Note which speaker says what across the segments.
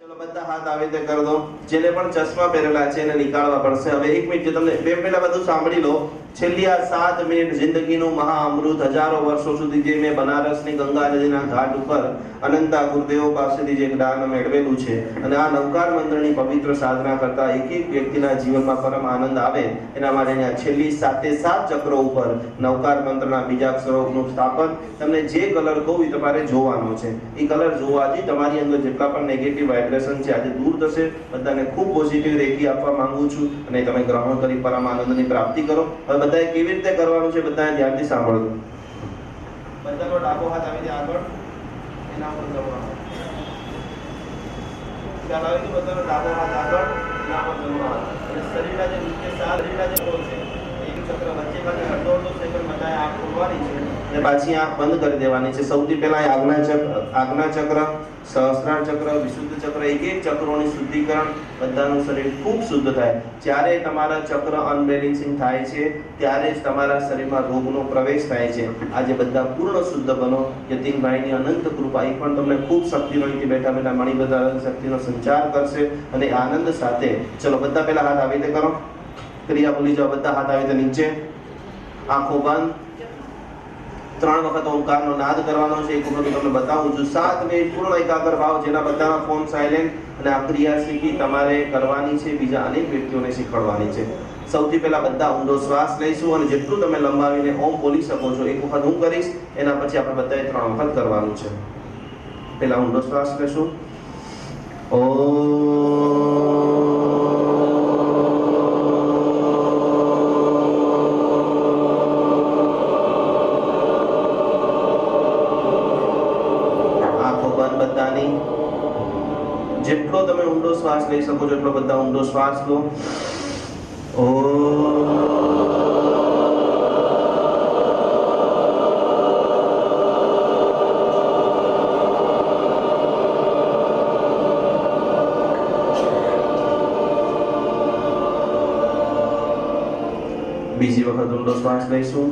Speaker 1: ચલો બધા હાથ આવી રીતે કરી દો. જેને પણ ચશ્મા પહેરેલા છે એને નીકાળવા પડશે. હવે 1 મિનિટ તમને બે પહેલા બધું સાંભળી લો. છેલ્લી આ 7 મિનિટ જિંદગીનું મહાઅમૃત હજારો વર્ષો સુધી જે મેં બનારસની ગંગા નદીના ઘાટ ઉપર અનંતા ગુરુદેવો પાસેથી જે જ્ઞાન મેળવેલું છે અને આ નવકાર મંત્રની પવિત્ર સાધના કરતા એક એક વ્યક્તિના જીવનમાં પરમ આનંદ આવે એના માટે આ છેલ્લી 7 ચક્રો ઉપર નવકાર મંત્રના બીજાક્ષરોનું સ્થાપન. તમને જે કલર કહું એ તમારે જોવાનો છે. એ કલર જોવાથી તમારી અંદર જેટલા પણ નેગેટિવ વાઇબ્રેશન છે આજે દૂર થશે. બધાને ખૂબ પોઝિટિવ રેકી આપવા માંગુ છું અને તમે ગ્રહણ કરી પરમ આનંદની પ્રાપ્તિ કરો. હવે બધાએ કેવી રીતે કરવાનું છે બધાએ ધ્યાનથી સાંભળજો. બધાનો ડાબો હાથ આવી જાય આગળ, એના પર જમણો હાથ. ખ્યાલ આવે કે બધાનો ડાબો હાથ આગળ, એના પર જમણો હાથ. અને શરીરના જે નીચે શરીરના જે કોણ છે એક ચક્ર વચ્ચે ખાલી અડધો સેકન્ડ બધાએ આંખ ખોલવાની છે અને પાછી આંખ બંધ કરી દેવાની છે. સૌથી પહેલા આજ્ઞા ચક્ર, સહસ્ત્રાર ચક્ર, વિશુદ્ધ ચક્ર, એક ચક્રોની શુદ્ધિકરણ. બધાનું શરીર ખૂબ શુદ્ધ થાય. જ્યારે તમારા ચક્ર અનબેલેન્સિંગ થાય છે ત્યારે જ તમારા શરીરમાં રોગનો પ્રવેશ થાય છે. આજે બધા પૂર્ણ શુદ્ધ બનો. યતિનભાઈની અનંત કૃપા એ પણ તમને ખૂબ શક્તિનો અહીંથી બેઠા બેઠા મણી બધા શક્તિનો સંચાર કરશે અને આનંદ સાથે. ચલો બધા પહેલા હાથ આવી રીતે કરો. ક્રિયા ભૂલી જાઓ. બધા હાથ આવી રીતે નીચે, આંખો બંધ. 3 વખત ઓમકારનો નાદ કરવાનો છે. એક વખત તમને બતાવું છું. 7 મિનિટ પૂર્ણ એકાગ્ર ભાવ, જેના બધાના ફોન સાયલેન્ટ. અને આ ક્રિયા શીખી તમારે કરવાની છે, બીજા અનેક વ્યક્તિઓને શીખવાડવાની છે. સૌથી પહેલા બધા ઊંડો શ્વાસ લઈશું અને જેટલું તમે લંબાવીને ઓમ બોલી શકો છો. એક વખત હું કરીશ, એના પછી આપણે બધાએ 3 વખત કરવાનું છે. પહેલા ઊંડો શ્વાસ લેશું. જેટલો તમે ઊંડો શ્વાસ લઈ શકો છો એટલો બધા ઊંડો શ્વાસ લો. બીજી વખત ઊંડો શ્વાસ લઈશું.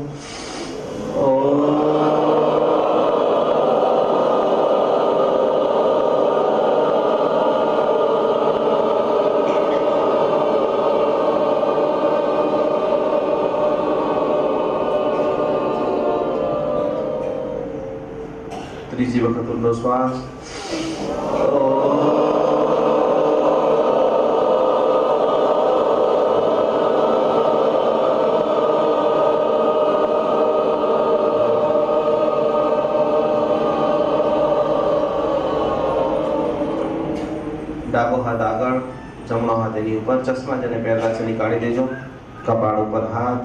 Speaker 1: ત્રીજી વખત ઊંડો શ્વાસ. ડાબો હાથ આગળ, જમણો હાથ એની ઉપર. ચશ્મા જેને પહેરલા છે નીકાળી દેજો. કપાળ ઉપર હાથ,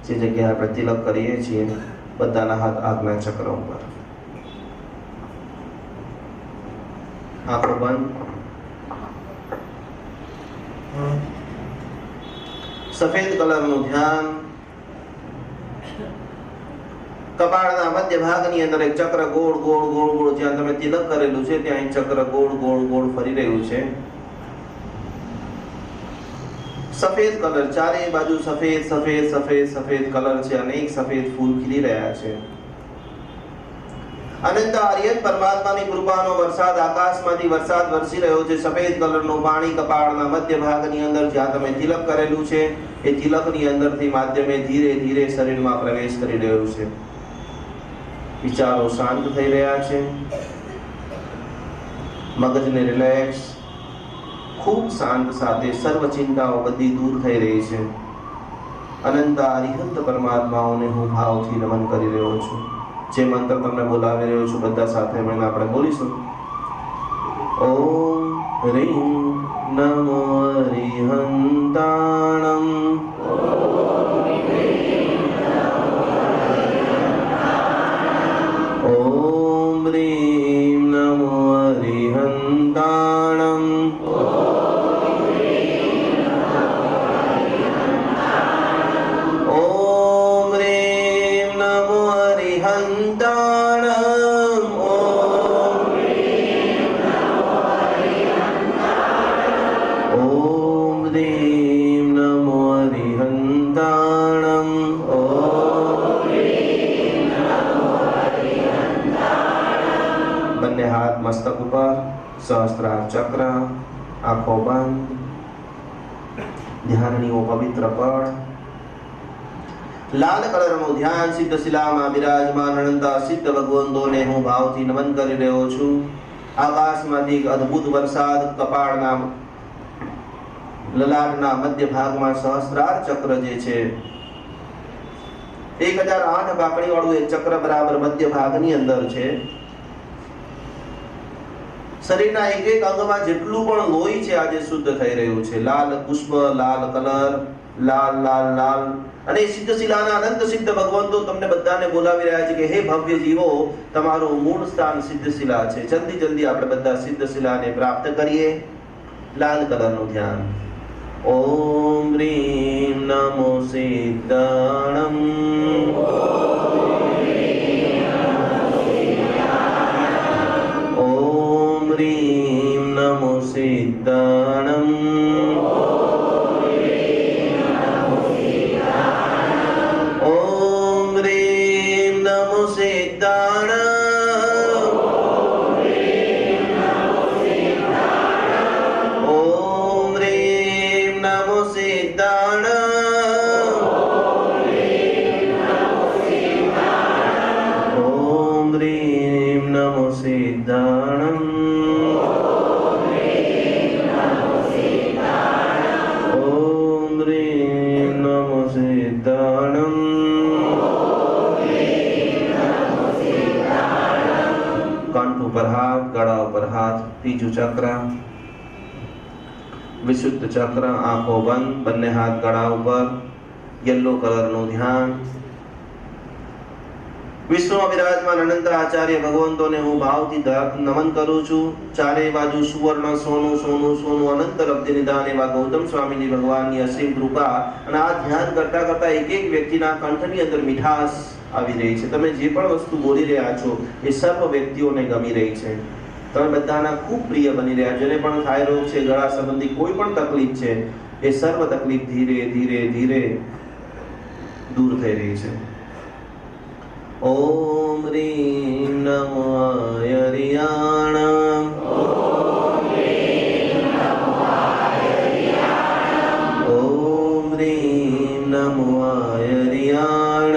Speaker 1: જે જગ્યાએ આપણે તિલક કરીએ છીએ બધાના હાથ આજ્ઞા ચક્ર ઉપર. આંખો બંધ. સફેદ કલરનું ધ્યાન. કપાળના મધ્ય ભાગની અંદર એક ચક્ર ગોળ ગોળ ગોળ ગોળ, જ્યાં તમે તિલક કરેલું છે ત્યાં એક ચક્ર ગોળ ગોળ ગોળ ફરી રહ્યું છે. સફેદ કલર, ચારે બાજુ સફેદ સફેદ સફેદ સફેદ કલર છે. અનેક સફેદ ફૂલ ખીલી રહ્યા છે. અનંત આર્યન પરમાત્માની કૃપાનો વરસાદ આકાશમાંથી વરસાદ વરસી રહ્યો છે. સફેદ કલરનું પાણી કપાળના મધ્ય ભાગની અંદર જ્યાં તમે તિલક કરેલું છે એ તિલકની અંદરથી માધ્યમે ધીરે ધીરે શરીરમાં પ્રવેશ કરી રહ્યું છે. વિચારો શાંત થઈ રહ્યા છે. મગજને રિલેક્સ, ખૂબ શાંત સાથે સર્વ ચિંતાઓ બધી દૂર થઈ રહી છે. અનંત અરિહંત પરમાત્માઓને હું ભાવથી નમન કરી રહ્યો છું. જે મંત્ર તમને બોલાવી રહ્યો છું બધા સાથે મળીને આપણે બોલીશું. ઓમ રીમ નમો અરિહંતાણમ. ઓમ રીમ નમો અરિહંતાણમ. हाथ मस्तक ऊपर, सहस्त्रार चक्र, आंखों बंद, ध्याननी वो पवित्र पड़। लाल कलर નું ધ્યાન સિદ્ધ શિલામાં બિરાજમાન અનંતા સિદ્ધ ભગવંતોને હું ભાવથી નમન કરી રહ્યો છું। આકાશમાંથી એક અદ્ભુત વરસાદ કપાળના લલાટના મધ્ય ભાગમાં સહસ્ત્રાર ચક્ર જે છે 1008 કાકડી વાળું એક ચક્ર બરાબર મધ્ય ભાગની અંદર છે। શરીરના એક એક અંગમાં જેટલું પણ લોહી છે આજે શુદ્ધ થઈ રહ્યું છે। લાલ પુષ્પ, લાલ કલર, લાલ લાલ લાલ। અને સિદ્ધ શિલાના અનંત સિદ્ધ ભગવંતો તમને બધાને બોલાવી રહ્યા છે કે હે ભવ્ય જીવો, તમારું મૂળ સ્થાન સિદ્ધ શિલા છે। જલ્દી જલ્દી આપણે બધા સિદ્ધ શિલાને પ્રાપ્ત કરીએ। લાલ કલરનું ધ્યાન। ઓમ રીમ નમો સિદ્ધાણમ। ઓમ રીમ નમો સિદ્ધાણમ। तीजू चक्र, विशुद्ध चक्र, आंखों बंद, बन्ने हाथ गड़ा ऊपर, येलो कलर નું ધ્યાન। વિશ્વમાં વિરાજમાન અનંત આચાર્ય ભગવંતોને હું ભાવથી નમન કરું છું। ચારે બાજુ સુવર્ણ, સોનું સોનું સોનું, અનંત રબ્ધિ નિદાન એવા ગૌતમ સ્વામીજી ભગવાનની અસીમ કૃપા। અને આ ધ્યાન કરતા કરતા એક એક વ્યક્તિના કંઠની અંદર મીઠાશ આવી રહી છે। તમે જે પણ વસ્તુ બોલી રહ્યા છો એ સર્વ વ્યક્તિઓને ગમી રહી છે। તમે બધાના ખૂબ પ્રિય બની રહ્યા। જેને પણ થાઇરોઇડ રોગ છે, ગળા સંબંધી કોઈ પણ તકલીફ છે, એ સર્વ તકલીફ ધીરે ધીરે ધીરે દૂર થઈ રહી છે। ઓમ રીમ નમો આયર્યાણ। ઓમ રીમ નમો આયર્યાણ। ઓમ રીમ નમો આયર્યાણ।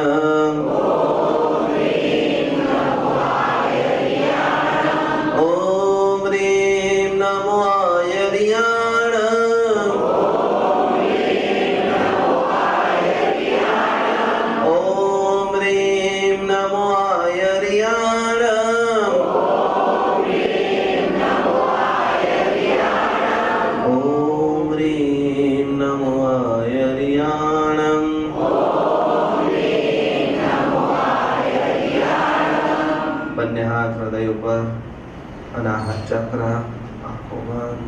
Speaker 1: अनाहत चक्र, आंखों बंद,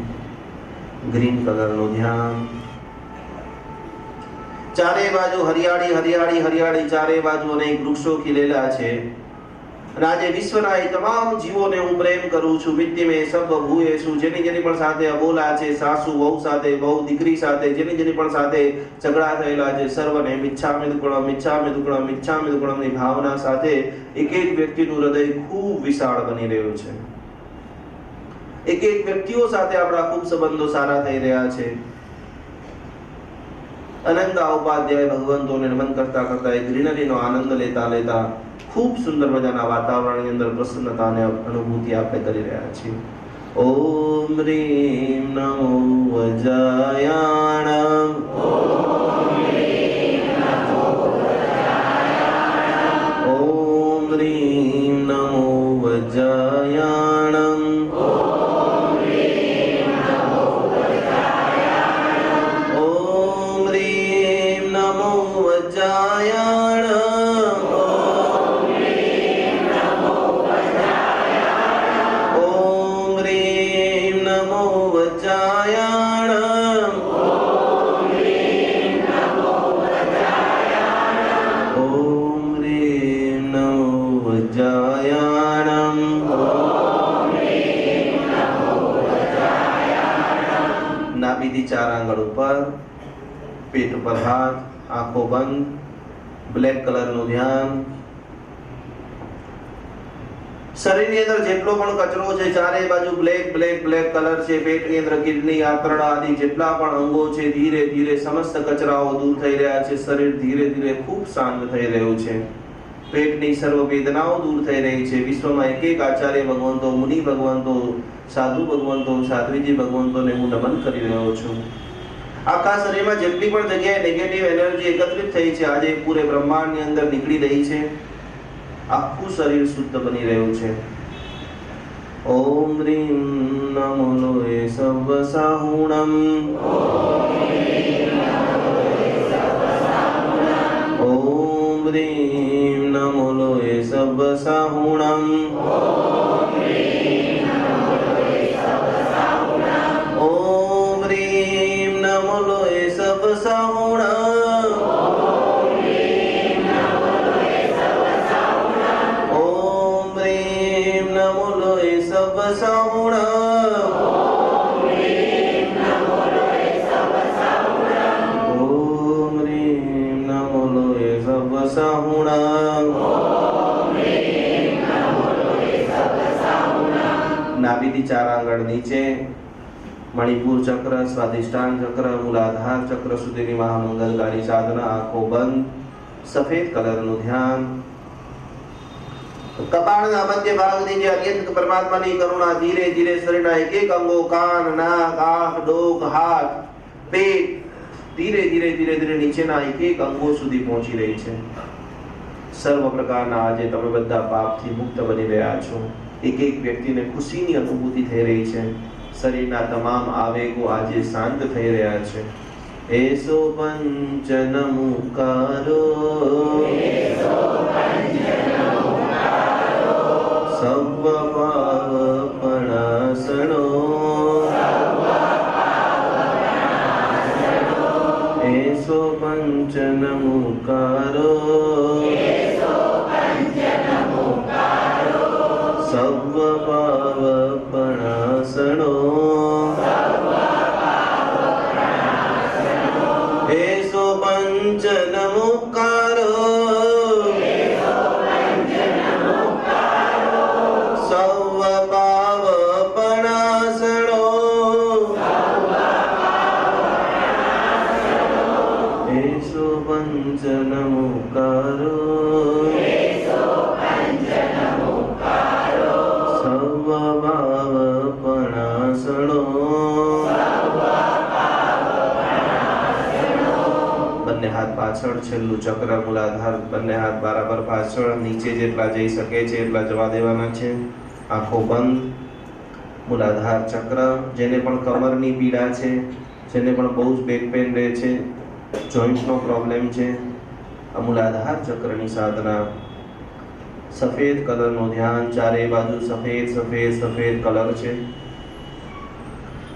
Speaker 1: ग्रीन कलर નું ધ્યાન। ચારે બાજુ હરિયાળી હરિયાળી હરિયાળી, ચારે બાજુ અનેક વૃક્ષો ખીલેલા છે। અને આજે વિશ્વના એ તમામ જીવોને હું પ્રેમ કરું છું। વિદ્યમે સર્વ ભૂયેષુ, જેની જેની પણ સાથે અબોલા છે, સાસુ વહુ સાથે, વહુ દીકરી સાથે, જેની જેની પણ સાથે ઝઘડા થયેલા છે, સર્વને મિચ્છામિ દુક્કડમ મિચ્છામિ દુક્કડમ મિચ્છામિ દુક્કડમની ભાવના સાથે એક એક વ્યક્તિનું હૃદય ખૂબ વિશાળ બની રહ્યું છે। એક એક વ્યક્તિઓ સાથે આપણા ખૂબ સંબંધો સારા થઈ રહ્યા છે। અનંત ઉપાધ્યાય ભગવંતોને નમન કરતા કરતા એક ગ્રીનરીનો આનંદ લેતા લેતા ખૂબ સુંદર મજાના વાતાવરણની અંદર પ્રસન્નતાને અનુભૂતિ આપણે કરી રહ્યા છીએ। ઓમ રીમ નમો વજ્રાયાણ। ઓમ રીમ નમો વજ્રાયાણ। ઓમ રીમ નમો વજ્રાયાણ। चार आंगळ ઉપર, પેટ ઉપર હાથ, આંખો બંધ, બ્લેક કલર નું ધ્યાન। શરીરની અંદર જેટલો પણ કચરો છે, ચારે બાજુ બ્લેક બ્લેક બ્લેક કલર છે, પેટની અંદર કિડની, આંતરડા આદિ જેટલા પણ અંગો છે, ધીરે ધીરે સમસ્ત કચરાઓ દૂર થઈ રહ્યા છે. શરીર ધીરે ધીરે ખૂબ શાંત થઈ રહ્યું છે. પેટની સર્વ વેદનાઓ દૂર થઈ રહી છે. વિશ્વમાં એક એક આચાર્ય ભગવંતો, મુનિ ભગવંતો, સાધુ ભગવંતો, સાધ્વીજી ભગવંતોને હું નમન કરી રહ્યો છું. આખા શરીરમાં જેટલી પણ જગ્યાએ નેગેટિવ એનર્જી એકત્રિત થઈ છે, આજે પૂરે બ્રહ્માંડની અંદર નીકળી રહી છે. આખું શરીર શુદ્ધ બની રહ્યું છે. ઓમ રીમ નમો લોએ સર્વ સાહુણમ. ઓમ રીમ નમો લોએ સર્વ સાહુણમ. ઓમ રીમ નમો લોએ સર્વ સાહુણમ. ઓમ રીમ નમો લોએ સર્વ સાહુણમ. ઓમ રીમ નમો લોએ સર્વ સાહુણમ. ઓમ રીમ નમો લોએ સર્વ સાહુણમ. ઓમ રીમ નમો લોએ સર્વ સાહુણમ. ઓમ રીમ નમો લોએ સર્વ સાહુણમ. નાભીથી 4 આંગળ નીચે મણિપુર ચક્ર, સ્વાધિષ્ઠાન ચક્ર, મૂલાધાર ચક્ર સુધીની મહામંગલકારી સાધના. આંખો બંધ, સફેદ કલરનું ધ્યાન. કપાળના મધ્ય ભાગની જે અત્યંત પરમાત્માની કરુણા ધીરે ધીરે શરીરના એક એક અંગો, કાન, નાક, આંખ, ડોક, હાથ, પેટ, ધીરે ધીરે ધીરે ધીરે નીચેના એક એક અંગો સુધી પહોંચી રહી છે. સર્વ પ્રકારના આજે તમે બધા પાપથી મુક્ત બની રહ્યા છો. એક એક વ્યક્તિને ખુશીની અનુભૂતિ થઈ રહી છે. શરીરના તમામ આવેગો આજે શાંત થઈ રહ્યા છે. એસો પંચ નમુકારો, સર્વ પાવપણાસનો, એસો પંચ નમુકારો, સર્વ પાવપણાસનો, એસો પંચ નમુકારો, સર્વ પાવપણાસનો, એસો પંચ નમુકારો, સર્વ પાવપણાસનો. બંને હાથ પાછળ, છેલ્લું ચક્ર મૂલાધાર, બંને હાથ બરાબર પાછળ, નીચે જેટલા જઈ શકે છે એટલા જવા દેવાના છે. આંખો બંધ. મૂલાધાર ચક્ર, જેને પણ કમરની પીડા છે, જેને પણ બહુ જ બેક પેન રહે છે, જોઈન્ટનો પ્રોબ્લેમ છે, આ મૂલાધાર ચક્રની સાધના. સફેદ કલરનું ધ્યાન. ચારે બાજુ સફેદ સફેદ સફેદ કલર છે.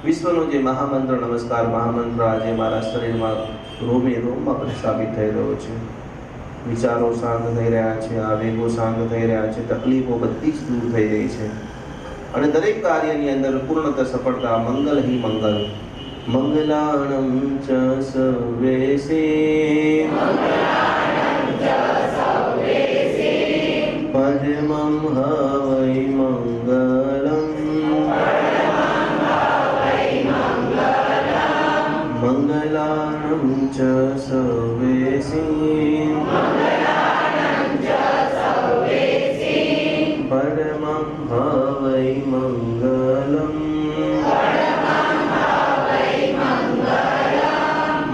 Speaker 1: વિશ્વનો જે મહામંત્ર નમસ્કાર મહામંત્ર આજે મારા શરીરમાં રોમે રોમમાં પ્રસ્થાપિત થઈ રહ્યો છે. વિચારો શાંત થઈ રહ્યા છે, આવેગો શાંત થઈ રહ્યા છે, તકલીફો બધી જ દૂર થઈ રહી છે અને દરેક કાર્યની અંદર પૂર્ણતઃ સફળતા. મંગલ હિ મંગલ. મંગલાણં ચ સર્વેશે, પરમં હવૈ મંગલં. મંગલાણં ચ સર્વેશે, પરમં હવૈ મંગલં.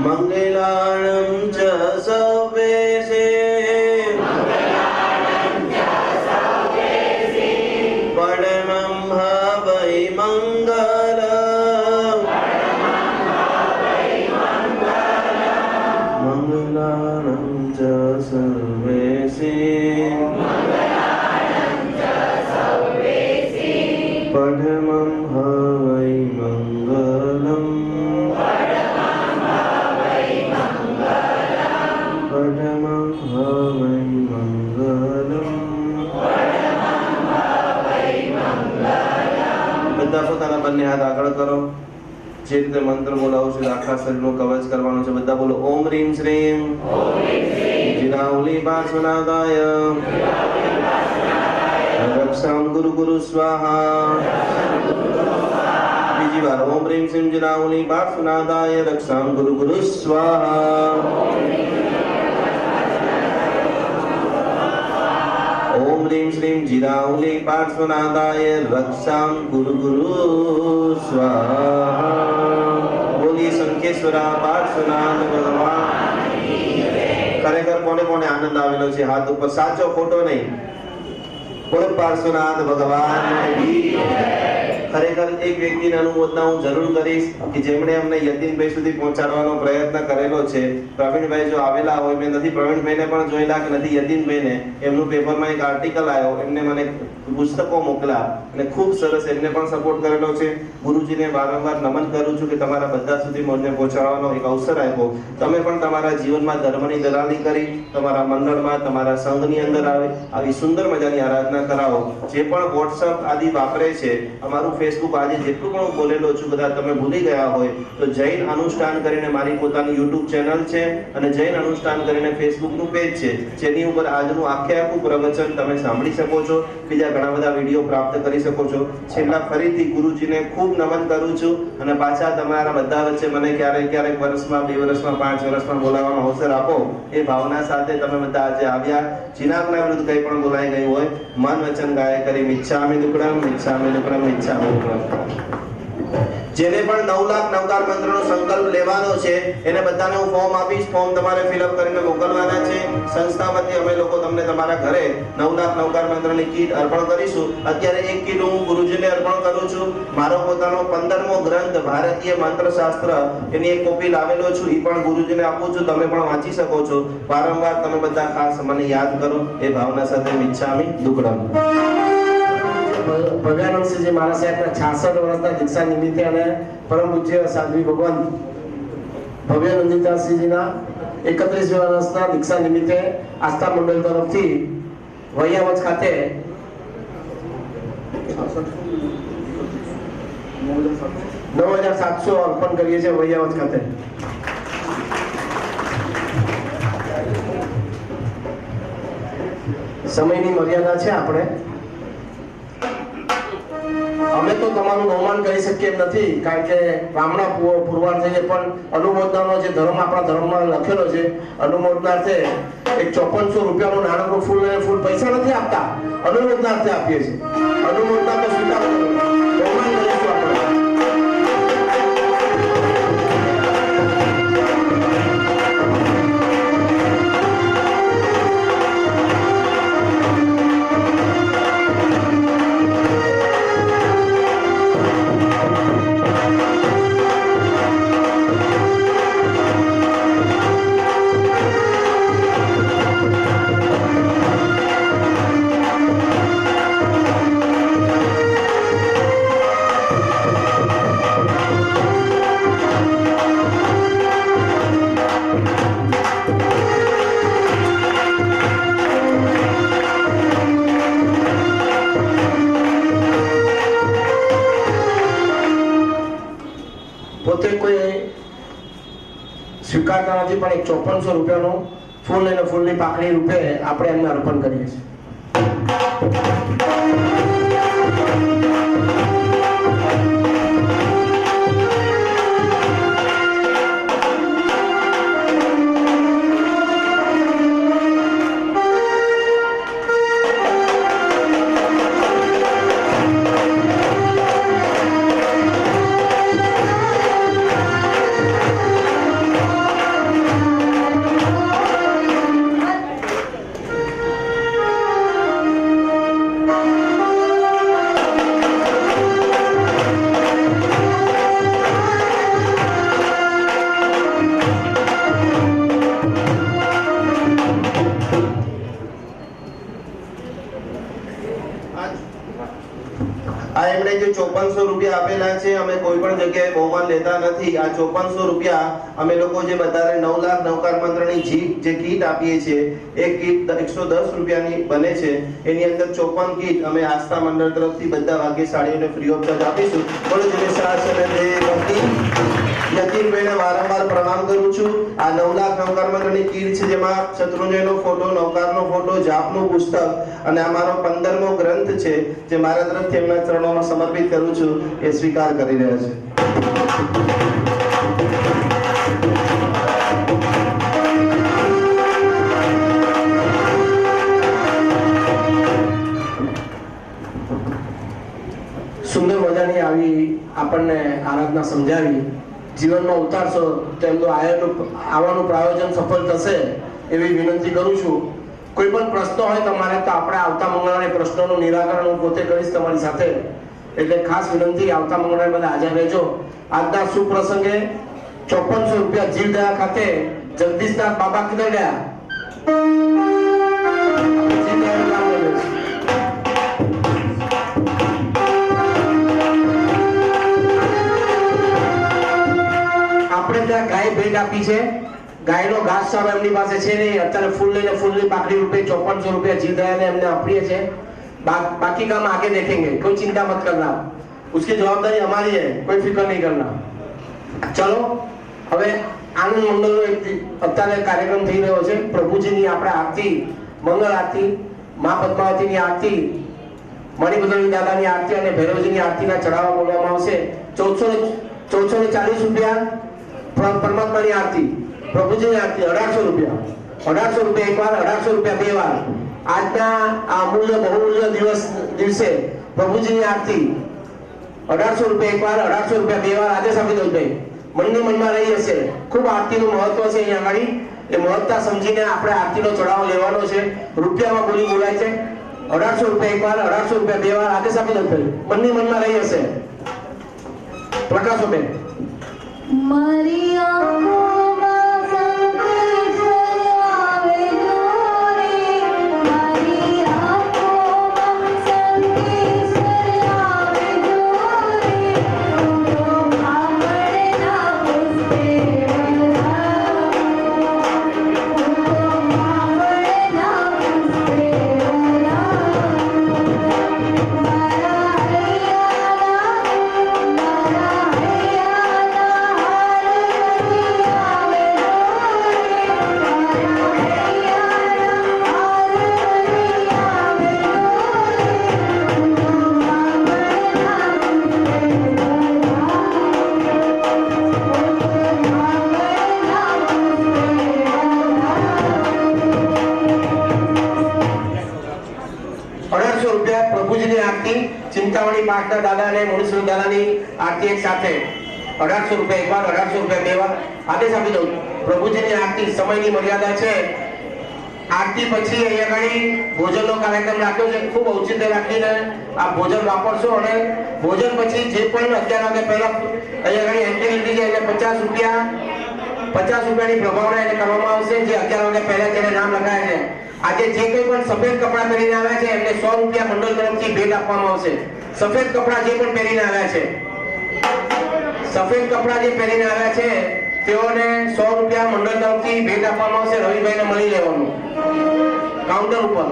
Speaker 1: મંગલાણં ચ સર્વેશે, પરમં હવૈ મંગલં. મંગલાણં ચ સર્વેશે, પરમં હવૈ મંગલં. પરમં હવૈ મંગલં. બધા પોતાના બંને હાથ આગળ કરો. જે રીતે મંત્ર બોલાવો છો આખા શરીરનું કવચ કરવાનું છે. બધા બોલો ઓમ રીમ શ્રીમ જિનાઉલી પાર્શ્વનાદાય रक्षां गुरु गुरु स्वाहा। बीजी बार ओम ह्रीं श्रीं जिनाहुली पार्श्वनाथाय रक्षां गुरु गुरु स्वाहा। ओम ह्रीं श्रीं जिनाहुली पार्श्वनाथाय रक्षां गुरु गुरु स्वाहा। बोलिए शंखेश्वरा पार्श्वनाथ भगवान। खरेखर कोने कोने आनंद आवेलो छे हाथ ऊपर, साचो खोटो नहीं। बोलो पार्श्वनाथ भगवान की। ખરેખર એક વ્યક્તિને અનુમોદના હું જરૂર કરીશ કે જેમણે અમને યતીનભાઈ સુધી પહોંચાડવાનો પ્રયત્ન કરેલો છે. પ્રવીણભાઈ જો આવેલા હોય, મેં નથી પ્રવીણભાઈને પણ જોયેલા કે નથી યતીનભાઈને, એમનું પેપરમાં એક આર્ટિકલ આવ્યો, એમને મને પુસ્તકો મોકલા અને ખૂબ સરસ એમને પણ સપોર્ટ કરેલો છે. ગુરુજીને વારંવાર નમન કરું છું કે તમારા બધા સુધી મને પહોંચાડવાનો એક અવસર આપ્યો. તમે પણ તમારા જીવનમાં ધર્મની દલાલી કરી તમારા મંડળમાં, તમારા સંઘની અંદર આવે આવી સુંદર મજાની આરાધના કરાવો. જે પણ વોટ્સઅપ આદિ વાપરે છે, અમારું ફેસબુક આજે જેટલું પણ બોલેલો છું કદાચ તમે ભૂલી ગયા હોય તો જૈન અનુષ્ઠાન કરીને મારી પોતાની યુટ્યુબ ચેનલ છે અને જૈન અનુષ્ઠાન કરીને ફેસબુકનું પેજ છે, જેની ઉપર આજનું આખું પ્રવચન તમે સાંભળી શકો છો. બીજા ઘણા બધા વિડીયો પ્રાપ્ત કરી શકો છો. છેલ્લા ફરીથી ગુરુજીને ખૂબ નમન કરું છું અને પાછા તમારા બધા વચ્ચે મને ક્યારેક વર્ષમાં, 2 વર્ષમાં, 5 વર્ષમાં બોલાવવાનો અવસર આપો એ ભાવના સાથે તમે બધા આજે આવ્યા. જીનાગના વિરુદ્ધ કંઈ પણ બોલાઈ ગયું હોય, મન વચન ગાય કરી મિચ્છામિ દુક્કડમ, મિચ્છામિ દુક્કડમ, મિચ્છામિ દુક્કડમ. જેને પણ 9 લાખ નવકાર મંત્રનો સંકલ્પ લેવાનો છે એને બધાને હું ફોર્મ આપીશ. ફોર્મ તમારે ફિલઅપ કરીને મોકલવાના છે. સંસ્થા વતી અમે લોકો તમને તમારા ઘરે 9 લાખ નવકાર મંત્રની કીટ અર્પણ કરીશું. અત્યારે એક કીટ હું ગુરુજીને અર્પણ કરું છું. મારો પોતાનો 15મો ગ્રંથ ભારતીય મંત્રશાસ્ત્ર એની એક કોપી લાવેલો છું, એ પણ ગુરુજીને આપું છું. તમે પણ વાંચી શકો છો. વારંવાર તમે બધા ખાસ મને યાદ કરો એ ભાવના સાથે મિચ્છામિ દુક્કડમ.
Speaker 2: ભવ્યાનંદસિંહજી મહારાજ સાહેબના 66 વર્ષના દીક્ષા નિમિત્તે અને પરમ પૂજ્ય સાધ્વી ભગવાન ભવ્યાનંદસિંહજીના 31 વર્ષના દીક્ષા નિમિત્તે આસ્થા મંડળ તરફથી વૈયાવચ ખાતે 9,700 અર્પણ કરીએ છીએ. વૈયાવચ ખાતે સમયની મર્યાદા છે. અમે તો તમારું બહુમાન કરી શકીએ એમ નથી, કારણ કે બ્રાહ્મણા પુરવાર થઈએ, પણ અનુમોદનાનો જે ધર્મ આપણા ધર્મમાં લખેલો છે, અનુમોદનાર્થે એક 5400 રૂપિયાનું નાનકડું ફૂલ પૈસા નથી આપતા, અનુમોદનાર્થે આપીએ છીએ. અનુમોદના તો સ્વીકાર કરો, બહુમાન કરીશું આપણે. પોતે કોઈ સ્વીકારતા નથી, પણ એક 5400 રૂપિયાનું ફૂલ અને ફૂલની પાકડી રૂપે આપણે એમને અર્પણ કરીએ છીએ.
Speaker 1: આ એમણે જે 5400 રૂપિયા આપેલા છે, અમે કોઈ પણ જગ્યાએ બહુમાન લેતા નથી. આ 5400 રૂપિયા અમે લોકો જે બધાને 9 લાખ નવકાર મંત્રની જે કીટ આપીએ છીએ, એક કીટ 110 રૂપિયાની બને છે. એની અંદર 54 કીટ અમે આસ્થા મંડળ તરફથી બધા ભાગ્યશાળીઓને ફ્રી ઓફ ચાર્જ આપીશું. બોલો જય શાસન દેવ યતીનભાઈને વારંવાર પ્રણામ કરું છું. આ 9 લાખ નવકાર મંત્રની કીટ છે, જેમાં શત્રુંજયનો ફોટો, નવકારનો ફોટો, જાપનું પુસ્તક અને આ મારો 15મો ગ્રંથ છે, જે મારા તરફથી એમના ચરણોમાં સમર્પિત કરું છું. એ સ્વીકાર કરી રહ્યા છે.
Speaker 2: સુંદર મજાની આવી આપણને આરાધના સમજાવી. જીવનમાં ઉતારશો તો એમનું આવવાનું પ્રાયોજન સફળ થશે એવી વિનંતી કરું છું. કોઈ પણ પ્રશ્ન હોય તમારે તો આપણે આવતા મંગળવારે પ્રશ્નોનું નિરાકરણ હું પોતે કરીશ તમારી સાથે. એટલે ખાસ વિનંતી, આવતા મંગળવારે બધા હાજર રહેજો. આજના શુભ પ્રસંગે 5400 રૂપિયા જીવદયા ખાતે જગદીશનાથ બાબા કિધર ગયા? આપણે ત્યાં ગાય ભેટ આપી છે. ગાયનો ઘાસચારો એમની પાસે છે નહીં. અત્યારે ફૂલ લઈને ફૂલની પાકડી રૂપે 5400 રૂપિયા જીવદયાને એમને આપીએ છે. बाकी काम आगे देखेंगे, कोई चिंता मत करना, उसकी जवाबदारी हमारी है, कोई फिक्र नहीं करना. चलो હવે આનંદ મંગલનો એક અત્યારે કાર્યક્રમ થઈ રહ્યો છે. પ્રભુજીની આપણે આરતી, મંગળ આરતી, મા પદ્માવતીની આરતી, મણિભદ્રની દાદાની આરતી અને ભૈરવજીની આરતીના ચડાવવા બોલવામાં આવશે. 1440 રૂપિયા પરમાત્માની આરતી, પ્રભુજીની આરતી 1800 રૂપિયા. 1800 રૂપિયા એક વાર, 1800 રૂપિયા બે વાર. આજના આ અમૂલ્ય બહુમૂલ્ય દિવસે પ્રભુજીની આરતી 1800 રૂપિયા એક વાર, 1800 રૂપિયા બે વાર. આદેશ આપી દો ભાઈ, મનની મનમાં રહી હશે. ખૂબ આરતીનું મહત્વ છે અહીંયા આગળ. એ મહત્તા સમજીને આપણે આરતીનો ચડાવો લેવાનો છે. રૂપિયામાં બોલી બોલાય છે. 1800 રૂપિયા એક વાર, 1800 રૂપિયા બે વાર. આદેશ આપી દો ભાઈ, મનની મનમાં રહી હશે. પ્રકાશો બેન.
Speaker 3: મારી આંખોમાં સંકેત આવે જોરે, મારી આંખોમાં સંકેત આવે જોરે, તો ભામણના પુષ્પે
Speaker 2: ચિંતામણી પાટના દાદા અને મુનીશ્વર દાદાની આરતી એક સાથે 1800 રૂપિયા એક વાર, 1800 રૂપિયા બે વાર. આદેશ આપી દઉં. પ્રભુજીની આરતી, સમયની મર્યાદા છે. આરતી પછી અહીંયા આગળ ભોજનનો કાર્યક્રમ રાખ્યો છે. ખૂબ ઔચિત્ય રાખીને આ ભોજન વાપરશો અને ભોજન પછી જે પણ 11 વાગે પહેલા અહીંયા આગળ એન્ટ્રી લીધી છે એટલે 50 રૂપિયાની પ્રભાવના એને કરવામાં આવશે. જે 11 વાગે પહેલા જેને નામ લખાય છે, આજે જે કોઈ પણ સફેદ કપડાં પહેરીને આવ્યા છે એમને 100 રૂપિયા મંડળ તરફથી ભેટ આપવામાં આવશે. સફેદ કપડાં જે પણ પહેરીને આવ્યા છે, સફેદ કપડાં જે પહેરીને આવ્યા છે તેઓને 100 રૂપિયા મંડળ તરફથી ભેટ આપવામાં આવશે. રવિભાઈને મળી લેવાનું કાઉન્ટર ઉપર.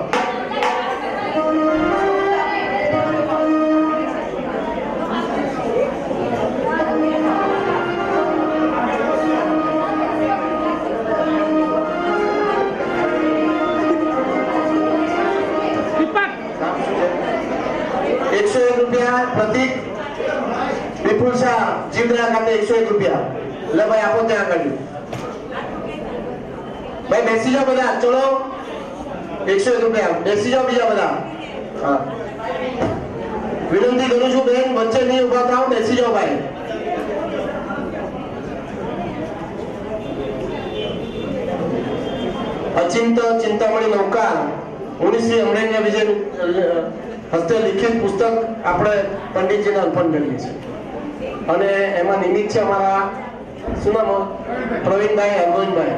Speaker 2: પ્રતિક વિપુલ શાહ જીવદયા ખાતે 101 રૂપિયા. લે ભાઈ આપો ત્યાં આગળ. ભાઈ બેસી જાઓ બધા, ચલો 101 રૂપિયા. બેસી જાઓ બીજા બધા. હા, વિનંતી કરું છું બેન, વચ્ચે નહીં ઉભા થાઓ, બેસી જાઓ ભાઈ. અચિંત ચિંતામણી નૌકાર મુનિશ્રી અમરેન્દ્ર વિજય હસ્તે લિખિત પુસ્તક આપણે પંડિતજીને અર્પણ કરીએ છીએ. અને એમાં નિમિત્ત છે અમારા શું નામ? પ્રવીણભાઈ હરગોવિંદભાઈ.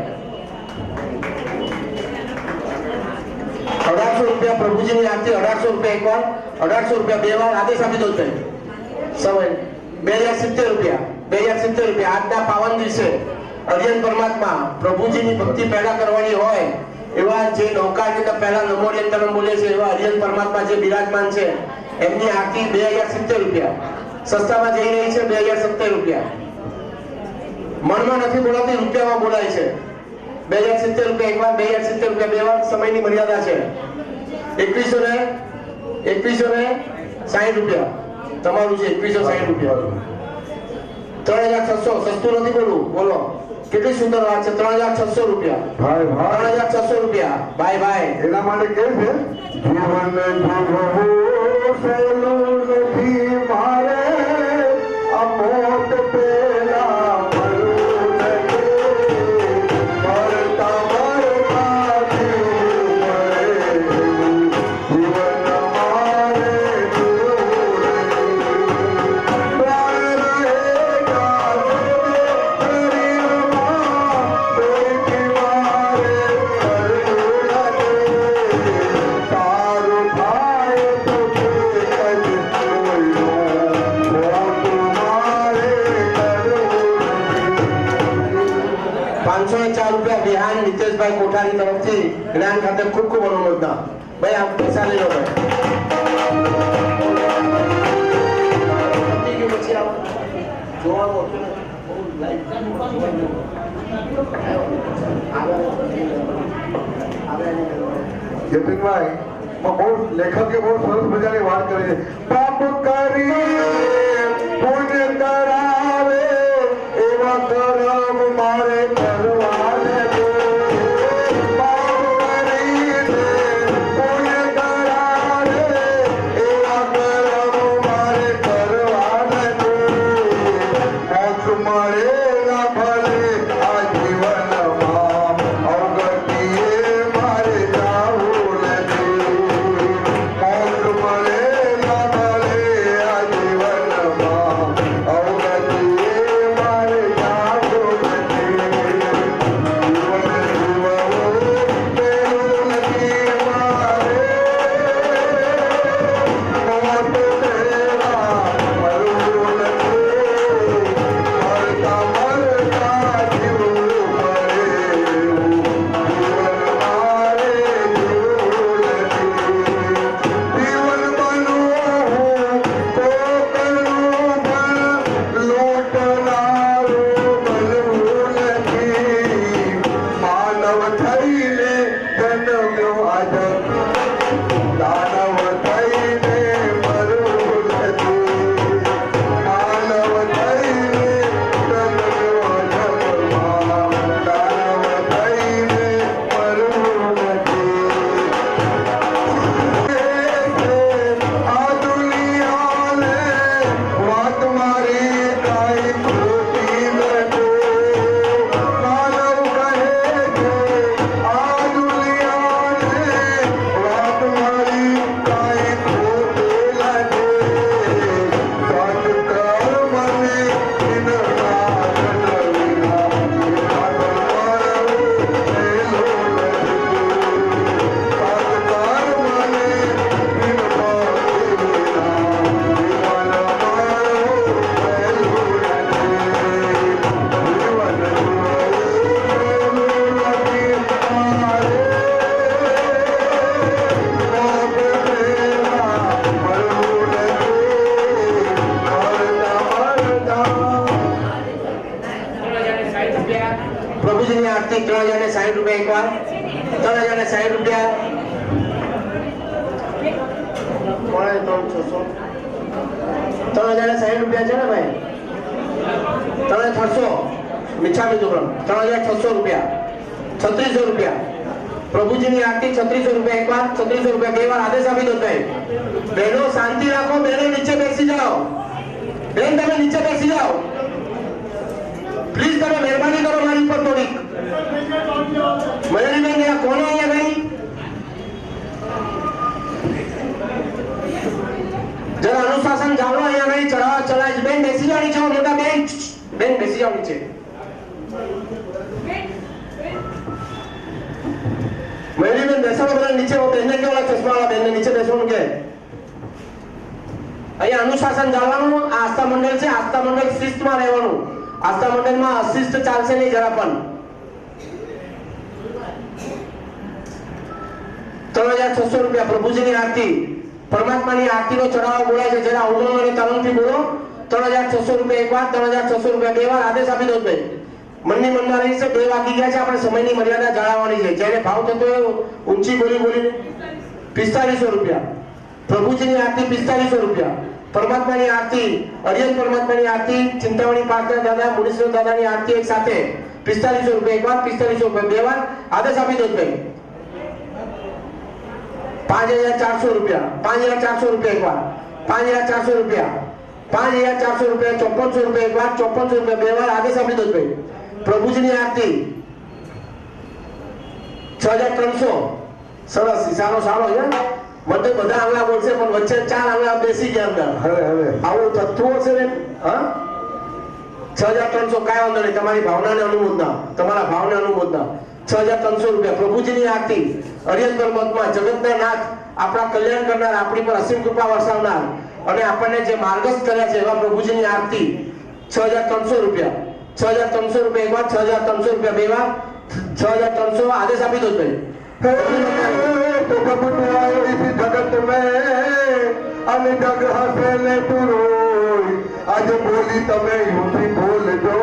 Speaker 2: 1800 રૂપિયા પ્રભુજીની આરતી, 1800 રૂપિયા એક વાર, 1800 રૂપિયા બે વાર આદેશ આપી દો તમે સમય 2070 રૂપિયા 2070 રૂપિયા આજના પાવન દિવસે અર્યન પરમાત્મા પ્રભુજીની ભક્તિ પેદા કરવાની હોય એવા જે નૌકાની અંદર પહેલા નમો યંત્રમ બોલે છે એવા અર્યન પરમાત્મા જે બિરાજમાન છે એમની આરતી 2070 રૂપિયા સસ્તામાં જઈ રહી છે 2070 રૂપિયા મનમાં નથી બોલાતી રૂપિયામાં બોલાય છે 2070 રૂપિયા એક વાર 2070 રૂપિયા બે વાર સમયની મર્યાદા છે 2160 રૂપિયા તમારું છે 2160 રૂપિયા 3600 સસ્તું નથી બોલું બોલો કેટલી સુંદર વાત છે 3600 રૂપિયા
Speaker 4: ભાઈ ભાઈ
Speaker 2: 3600 રૂપિયા ભાઈ ભાઈ
Speaker 4: એના માટે કે છે જીવન જીવવું સહેલું નથી મારે આ મોત પેલા મળવું નથી મરતા મરતા જીવવું મળે જીવન મારે પ્રાણ રહેતા શરીરમાં બેઠી મારે કરવું નથી સારું થાય તો કજ કોઈનું મોતું મારે કરવું
Speaker 2: 504 રૂપિયા વિહાન નિતેશભાઈ કોઠારી તરફથી જ્ઞાન ખાતે ખૂબ ખૂબ અનુમોદના ભાઈ આપ પૈસા લઈ લો ભાઈ પછી આવો જોવાનું હોતું નથી બહુ લાઈવ
Speaker 4: જતીનભાઈ બહુ લેખકે બહુ સરસ મજાની વાત કરી છે પાપ કરી પુણ્ય કરાવે એવા કર્મ મારે કરવા નથી પાપ કરીને પુણ્ય કરાવે એવા કર્મ મારે કરવા નથી મોક્ષ મળે ના ભલે આ જીવનમાં અવગતિએ મારે જાવું નથી મોક્ષ મળે ના ભલે આ જીવનમાં અવગતિએ મારે જાવું નથી જીવન જીવવું પેલું નથી મારે મોત પેલા મળવું નથી મરતા મરતા જીવવું મળે જીવન મારે જીવવું નથી જીવન બનવું હું કોકનું પણ લૂંટનારું બનવું નથી માનવ થઈને જન્મ્યો આઝાદ દાનવ થઈને મરવું નથી માનવ થઈને જન્મ્યો જન્મમાં દાનવ થઈને મરવું નથી આ દુનિયાને વાત મારી કાંઈ ખોટી નથી માનવ કહે છે આ દુનિયાને વાત મારી કાંઈ ખોટી નથી સત કર્મને વિના જનવીના મારું સહેલું
Speaker 2: પ્રભુજીની આરતી 3060 રૂપિયા એક વાર 3060 રૂપિયા કોણે 3060 રૂપિયા છે ને ભાઈ 3600 મિચ્છામી દુક્કડમ 3600 રૂપિયા 3600 રૂપિયા પ્રભુજીની આરતી 3600 રૂપિયા એક વાર 3600 રૂપિયા બે વાર આદેશ આપી દો ભાઈ બહેનો શાંતિ રાખો બહેનો નીચે બેસી જાઓ બેન તમે નીચે બેસી જાઓ પ્લીઝ તમે મહેરબાની કરો મારી ઉપર થોડીક મયુરીબેન આ કોને અહીંયા ભાઈ જરા અનુશાસન જાળવો અહીંયા ભાઈ ચડાવ બેન બેસી જાઓ નીચે મોટા બેન બેસી જાઓ નીચે મયુરીબેન બેસાડો બધા નીચે બેનને કેવાળા ચશ્મા વાળા બેનને નીચે બેસવાનું કે અહીંયા અનુશાસન જાળવવાનું. આ આસ્થા મંડળ છે, આસ્થા મંડળ શિસ્તમાં રહેવાનું. આસ્થા મંડળમાં અશિસ્ત ચાલશે નહીં જરા પણ. 3600 રૂપિયા પ્રભુજીની આરતી, પરમાત્માની આરતીનો ચડાવો બોલાય છે. જરા ઉમંગ અને તરંગથી બોલો. 3600 રૂપિયા એક વાર, 3600 રૂપિયા બે વાર. આદેશ આપી દો ભાઈ. મનની મનમાં રહી છે. 2 વાગી ગયા છે. આપણે સમયની મર્યાદા જાળવવાની છે. જ્યારે ભાવ થતો હોય ઊંચી બોલી બોલીને 4500 રૂપિયા. પ્રભુજીની આરતી 4500 રૂપિયા. પરમાત્માની આરતી, અરિયન પરમાત્માની આરતી, ચિંતામણી પાર્થના દાદા, મુનીશ્વર દાદાની આરતી એક સાથે 4500 રૂપિયા એક વાર, 4500 રૂપિયા બે વાર. આદેશ આપી દો ભાઈ. 5400 રૂપિયા, 5400 રૂપિયા એક વાર, 5400 રૂપિયા, 5400 રૂપિયા, 5400 રૂપિયા એક વાર, 5400 રૂપિયા બે વાર. આદેશ આપી દો ભાઈ. પ્રભુજીની આરતી 6300. સરસ, સારો સારો છે. મને બધા આંગળા બોલશે પણ વચ્ચે 4 આંગળા બેસી ગયા અંદર.
Speaker 4: હવે
Speaker 2: આવું તત્વો છે ને. હા, 6300. કાંઈ વાંધો નહીં. તમારી ભાવનાને અનુમોદના, તમારા ભાવને અનુમોદના. 6300 રૂપિયા. પ્રભુજીની આરતી, અરિયન પરમાત્મા, જગતના નાથ, આપણા કલ્યાણ કરનાર, આપણી પર અસીમ કૃપા વરસાવનાર અને આપણને જે માર્ગસ્થ કર્યા છે એવા પ્રભુજીની આરતી 6300 રૂપિયા. 6300 રૂપિયા એક વાર, 6300 રૂપિયા બે વાર, 6300. આદેશ આપી દો ભાઈ.
Speaker 4: तो कबूतर आयो इस जगत में અને જગ હસે ને પુરોય. આજે બોલી તમે યુથી બોલજો,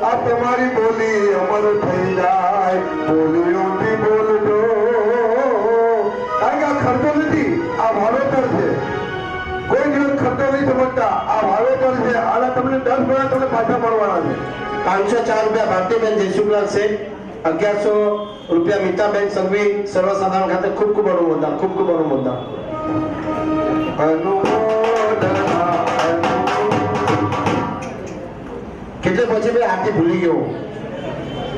Speaker 4: આ તમારી બોલી અમર થઈ જાય. બોલી યુથી બોલજો. કારણ કે આ ખર્ચો નથી, આ વાવેતર છે. કોઈ દિવસ ખર્ચો નહીં સમજતા. આ વાવેતર છે. આના તમને 10 ગણા તમને પાછા મળવાના છે.
Speaker 2: 504 રૂપિયા ભારતીબેન જયસુખલાલ શેખ, 1100 રૂપિયા મીતાબેન સંઘવી, સર્વસાધારણ ખાતે. ખૂબ ખૂબ અનુમોદન, ખૂબ ખૂબ અનુમોદન. કેટલે પછી ભાઈ આરતી ભૂલી ગયો.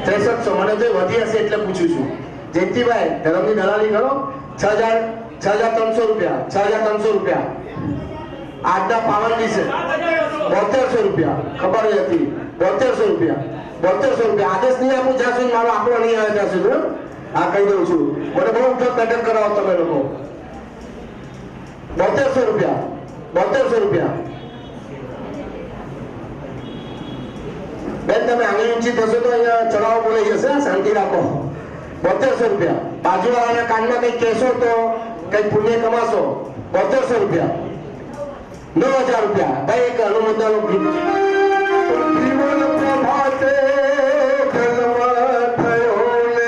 Speaker 2: 6300. મને તો વધી હશે એટલે પૂછું છું. જયંતિભાઈ ધર્મની દલાલી કરો. 6300 રૂપિયા, 6300 રૂપિયા. આજના પાવન દિવસે 7200 રૂપિયા. ખબર જ હતી. 7200 રૂપિયા, 7200 રૂપિયા. આદેશ નહીં આપું જ્યાં સુધી મારો આંકડો નહીં આવે ત્યાં સુધી. આ કહી દઉં છું. મને બહુ ઉઠક બેઠક કરાવો તમે લોકો. 7200 રૂપિયા, 7200 રૂપિયા. બેન તમે આંગળી ઊંચી થશો તો અહીંયા ચડાવો બોલાઈ જશે. શાંતિ રાખો. 7200 રૂપિયા. બાજુવાળાના કાનમાં કઈ કહેશો તો કઈ પુણ્ય કમાશો. 7200 રૂપિયા. 9000 રૂપિયા. ભાઈ એક અનુમોદન ગીત.
Speaker 4: જીવન પ્રભાતે જન્મ થયો ને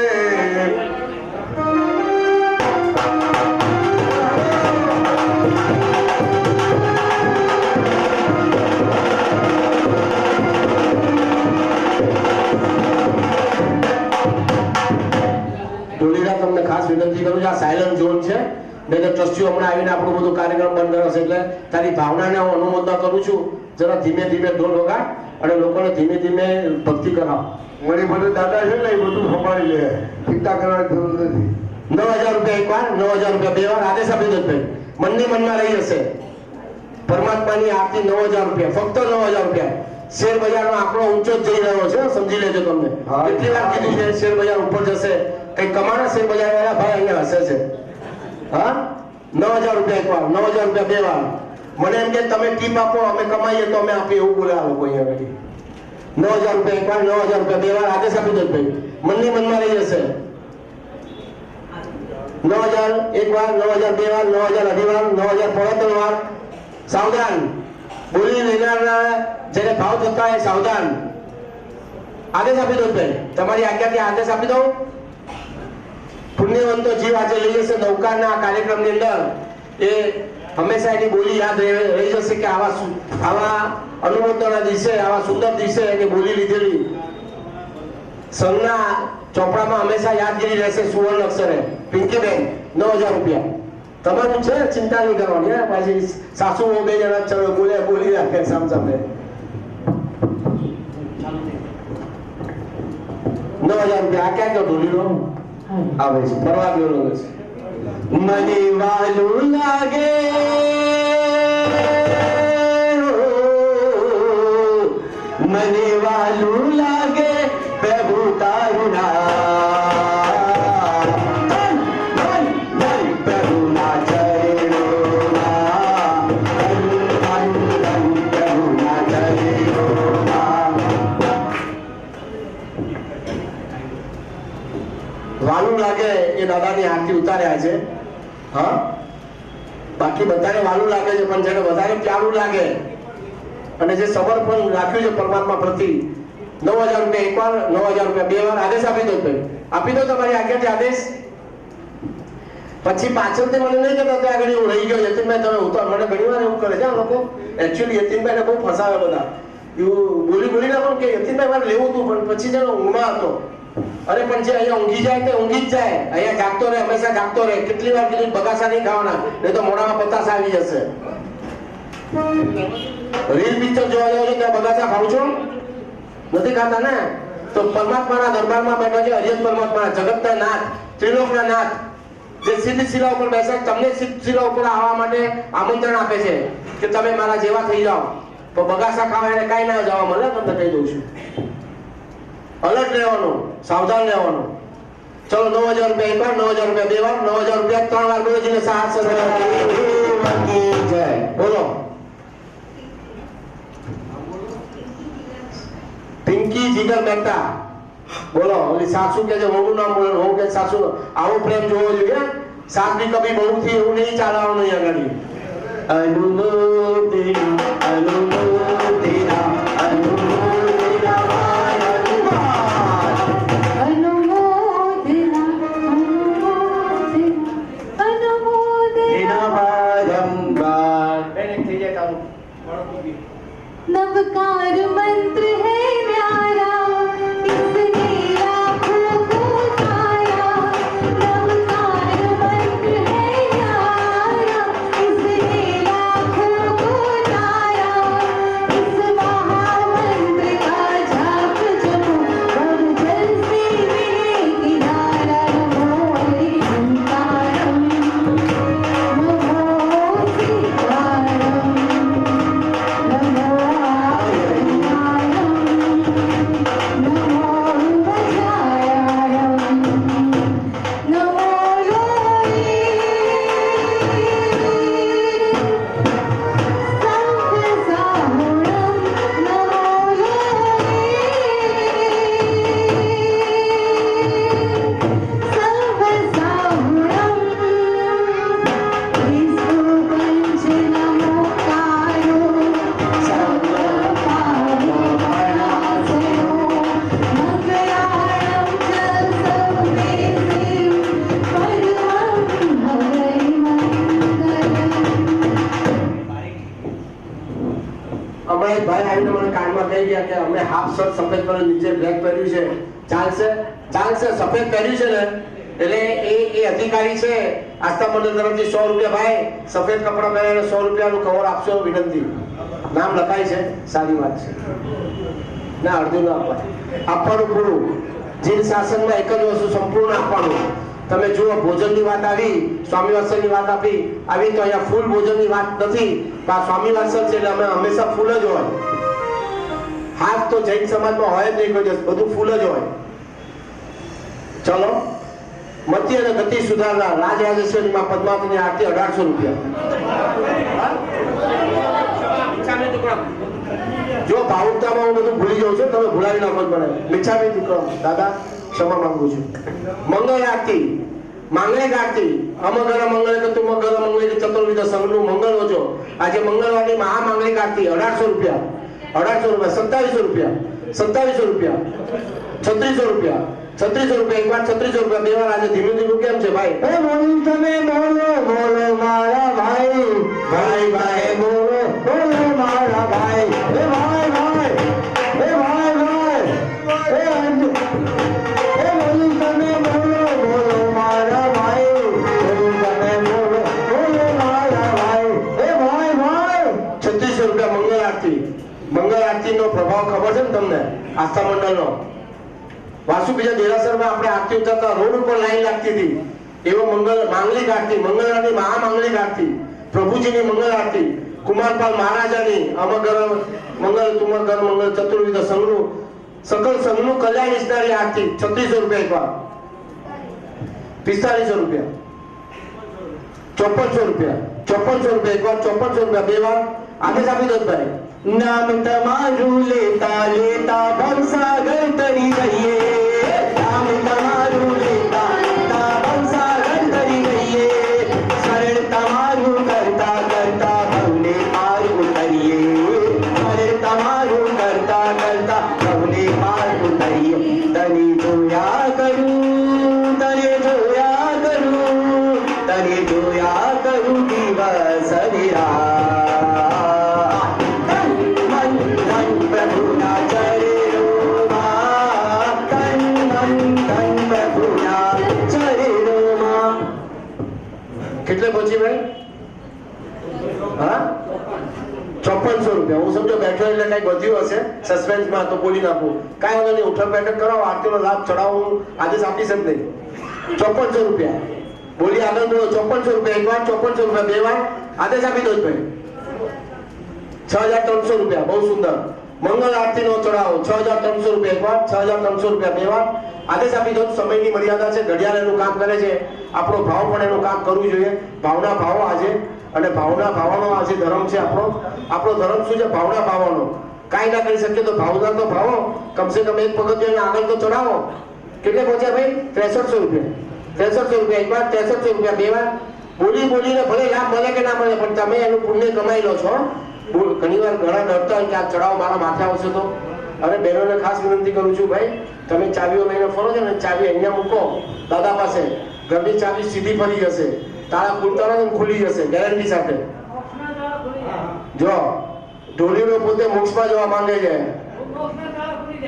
Speaker 2: ડોલીરા તમને ખાસ વિનંતી કરું છું. આ સાયલન્ટ ઝોન છે. નહીં તો ટ્રસ્ટીઓ હમણાં આવીને આપણું બધું કાર્યક્રમ બંધ કરશે. એટલે તારી ભાવનાને હું અનુમોદન કરું છું. જરા ધીમે ધીમે ઢોલ વગાડ અને લોકોને ધીમે ધીમે ભક્તિ કરાવ.
Speaker 4: મારી બધું દાદા છે ને એ બધું સંભાળી લે. ચિંતા કરવાની જરૂર નથી.
Speaker 2: 9000 રૂપિયા એક વાર, 9000 રૂપિયા બે વાર. આદેશ આપી દો ભાઈ. મનની મનમાં રહી હશે. પરમાત્માની આરતી 9000 રૂપિયા, ફક્ત 9000 રૂપિયા. શેર બજારનો આંકડો ઊંચો જ જઈ રહ્યો છે, સમજી લેજો. તમને કેટલી વાર કીધું છે શેર બજાર ઉપર જશે. કઈ કમાણા શેર બજાર વાળા ભાઈ અહીંયા હશે છે. હા, 9000 રૂપિયા એક વાર, 9000 રૂપિયા બે વાર. મને એમ કે તમે ટીપ આપો, અમે કમાઈએ તો અમે આપીએ, એવું બોલે આ લોકો અહીંયા આગળ. 9000 રૂપિયા એક વાર, 9000 રૂપિયા બે વાર. આદેશ આપી દો ભાઈ. મનની મનમાં રહી જશે. 9000 એક વાર, 9000 બે વાર, 9000 અઢી વાર, 9000 પોણા ત્રણ વાર. સાવધાન. બોલી લેનારના જેને ભાવ થતા હોય સાવધાન. આદેશ આપી દો ભાઈ. તમારી આજ્ઞાથી આદેશ આપી દો. પુણ્યવંતો જીવ આજે લઈ જશે નૌકાના કાર્યક્રમની અંદર. એ હંમેશા એની બોલી યાદ રહી જશે કે આવા અનુમોદનના દિવસે, આવા સુંદર દિવસે એની બોલી લીધેલી સંઘના ચોપડામાં હંમેશા યાદગીરી રહેશે સુવર્ણ અક્ષરે. પિંકીબેન 9000 રૂપિયા. તમારું છે, ચિંતા નહીં કરવાની. હે પાછી સાસુ બે જણા ચલો બોલી રાખે સામ સામે. 9000 રૂપિયા. આ ક્યાં ક્યાં ઢોલીનો આવે છે? ફરવા ગયેલો છે. મને વાલું લાગે, મને વાલું લાગે પ્રભુ તારું નામ. પ્રભુના ચરણોમાં લાલાની આરતી ઉતાર્યા છે. હા, બાકી બધાને વાલું લાગે છે, પણ જેને વધારે પ્યારું લાગે અને જે સમર્પણ રાખ્યું છે પરમાત્મા પ્રત્યે, 9,000 રૂપિયા એકવાર, 9,000 રૂપિયા બે વાર. આદેશ આપી દો ભાઈ, આપી દો તમારી આજ્ઞાથી આદેશ. પછી પાછળથી મને નહીં કહેતા કે આગળ એવું રહી ગયો યતીનભાઈ તમે ઉતાર. મને ઘણી વાર એવું કરે છે આ લોકો. એકચ્યુઅલી યતીનભાઈને બહુ ફસાવે બધા. એવું બોલી ના પણ કે યતીનભાઈ મારે લેવું હતું, પણ પછી જેનો ઊંઘમાં હતો. અરે પણ જે અહીંયા ઊંઘી જાય તે ઊંઘી જ જાય. અહીંયા જાગતો રહે, હંમેશા જાગતો રહે. કેટલી વાર કીધું બગાસા નહીં ખાવાના, નહીં તો મોઢામાં પતાસ આવી જશે. રીલ પિક્ચર જોવા જાવ છો ત્યાં બગાસા ખાવ છો? નથી ખાતા ને? તો પરમાત્માના દરબારમાં બેઠા છે હરિયત પરમાત્મા, જગતના નાથ, ત્રિલોકના નાથ, જે સિદ્ધ શિલા ઉપર બેસે, તમને સિદ્ધ શિલા ઉપર આવવા માટે આમંત્રણ આપે છે કે તમે મારા જેવા થઈ જાઓ. તો બગાસા ખાવા એને કઈ ના જવા મળે, તમને કહી દઉં છું. અલર્ટ રહેવાનું, સાવધાન રહેવાનું. ચલો 9,000 રૂપિયા એકવાર, 9,000 રૂપિયા બે વાર, 9,000 રૂપિયા 3 વાર. ગુરુજીને સાથ જય બોલો. પિંકી જીગર મહેતા બોલો. ઓલી સાસુ કે છે વહુ નામ બોલો, વહુ કે સાસુ. આવો પ્રેમ જોવો જોઈએ. સાસ બી કભી બહુ થી એવું નહીં ચાલવાનું નહીં આગળ. અનુમોદિના અનુમોદિના અનુમોદિના
Speaker 3: नवकार मंत्र है न्यारा, इसने आँखों को तारा. नवकार मंत्र है न्यारा, इसने आँखों को तारा. इस महामंत्र का जाप जपो, भव जल से मिले किनारा. नमो ओंकारम, नमो सीताराम, नमो
Speaker 2: ભાઈ આવીને મને કાનમાં કહી ગયા કે અમે હાફ શર્ટ સફેદ કલર નીચે બ્લેક પહેર્યું છે, ચાલશે? ચાલશે. સફેદ પહેર્યું છે ને એટલે એ અધિકારી છે આસ્થા મંડળ તરફથી 100 રૂપિયા. ભાઈ સફેદ કપડા પહેરીને 100 રૂપિયાનું કવર આપશો વિનંતી. નામ લખાય છે, સારી વાત છે. ના અડધું ના અપાય, આપવાનું પૂરું. જીન શાસનમાં એક જ વસ્તુ સંપૂર્ણ આપવાનું. તમે જુઓ ભોજનની વાત આવી, સ્વામી વાત્સલ્યની વાત આવી તો અહીંયા ફૂલ ભોજનની વાત નથી. સ્વામી વાત્સલ્ય છે એટલે અમે હંમેશા ફૂલ જ હોય. હાથ તો જૈન સમાજમાં હોય જ નહીં કોઈ દિવસ, બધું ફૂલ જ હોય. ચલો, મતિ અને ગતિ સુધારનાર રાજરાજેશ્વરી માં પદ્માવતીની આરતી 1800 રૂપિયા. જો ભાવુકતામાં હું બધું ભૂલી જાઉં છું, તમે ભૂલાવી નાખો મને. મીઠામી દીકરો દાદા ક્ષમા માંગુ છું. મંગળ આરતી, માંગલિક આરતી. અમગર મંગળ કે તું મગર મંગળ ચતુર્વિધ સંઘનું મંગળ હોજો. આજે મંગળવારની મહામાંગલિક આરતી 1800 રૂપિયા. 1800 રૂપિયા, 2700 રૂપિયા, 2700 રૂપિયા, 3600 રૂપિયા, 3600 રૂપિયા એક વાર, 3600 રૂપિયા બે વાર. આજે ધીમે ધીમે કેમ છે ભાઈ?
Speaker 4: એ બોલ તમે બોલો બોલો મારા ભાઈ, ભાઈ ભાઈ બોલો બોલો મારા ભાઈ, એ ભાઈ ભાઈ, એ ભાઈ ભાઈ, એ અંજુ, એ બોલ તમે બોલો બોલો મારા ભાઈ, બોલ તમે બોલો બોલો મારા ભાઈ, એ ભાઈ ભાઈ.
Speaker 2: 3600 રૂપિયા મંગળ આરતી. મંગળ આરતી નો પ્રભાવ ખબર છે ને તમને? આસ્થા મંડળ નો વાસુ બીજા દેરાસરમાં આપણે આરતી ઉતારતા રોડ ઉપર લાઈન લાગતી હતી. એવો મંગળ માંગલિક આરતી, મંગળવારની મહામાંગલિક આરતી, પ્રભુજીની મંગળ આરતી, કુમારપાલ મહારાજાની અમગર મંગળ તુમગર મંગળ ચતુર્વિધ સંઘનું સકલ સંઘનું કલ્યાણ ઈચ્છનારી આરતી 3600 રૂપિયા એક વાર. 4500 રૂપિયા, 5400 રૂપિયા, 5400 રૂપિયા એક વાર, 5400 રૂપિયા બે વાર. આદેશ આપી દો ભાઈ.
Speaker 4: નામ તમારું લેતા લેતા ભવસાગર તરી જઈએ, નામ તમારું લેતા લેતા ભવસાગર
Speaker 2: પહોંચી ભાઈ? હા, 5400 રૂપિયા. હું સમજો બેઠો એટલે કઈ વધ્યું હશે સસ્પેન્સમાં, તો બોલી નાખું. કાંઈ વાંધો નહીં, ઉઠક બેઠક કરાવો, આરતીનો લાભ ચડાવો, આદેશ આપીશ જ નહીં. 5400 રૂપિયા બોલી આગળ બોલો. 5400 રૂપિયા એક વાર, 5400 રૂપિયા બે વાર, આદેશ આપી દો ભાઈ. 6300 રૂપિયા, બહુ સુંદર. મંગલ આરતીનો ચડાવો 6300 રૂપિયા એક વાર, 6300 રૂપિયા બે વાર, આદેશ આપી દો. સમયની મર્યાદા છે, ઘડિયાળ એનું કામ કરે છે, આપણો ભાવ પણ એનું કામ કરવું જોઈએ. ભાવના ભાવો આજે, અને ભાવના ભાવવાનો આજે ધર્મ છે આપણો ધર્મ શું છે? ભાવના ભાવવાનો. કાંઈ ના કરી શકીએ તો ભાવના તો ભાવો, કમસે કમ એક પગથિયું આગળ તો ચડાવો. કેટલે પહોંચ્યા ભાઈ? 6300 રૂપિયા. 6300 રૂપિયા એક વાર, 6300 રૂપિયા બે વાર. બોલીને ભલે લાભ મળે કે ના મળે, પણ તમે એનું પુણ્ય કમાઈ લો છો. ઘણી વાર ઘણા ડરતા હોય કે આ ચડાવો મારા માથે આવશે તો. અને બહેનોને ખાસ વિનંતી કરું છું, ભાઈ તમે ચાવીઓ લઈને ફરો છો ને, ચાવી અહીંયા મૂકો દાદા પાસે. ઘરની ચાવી સીધી ફરી જશે, તાળા ખુલતા નથી, ખુલી જશે ગેરંટી સાથે. જો ઢોલીનો પોતે મોક્ષમાં જવા માંગે છે,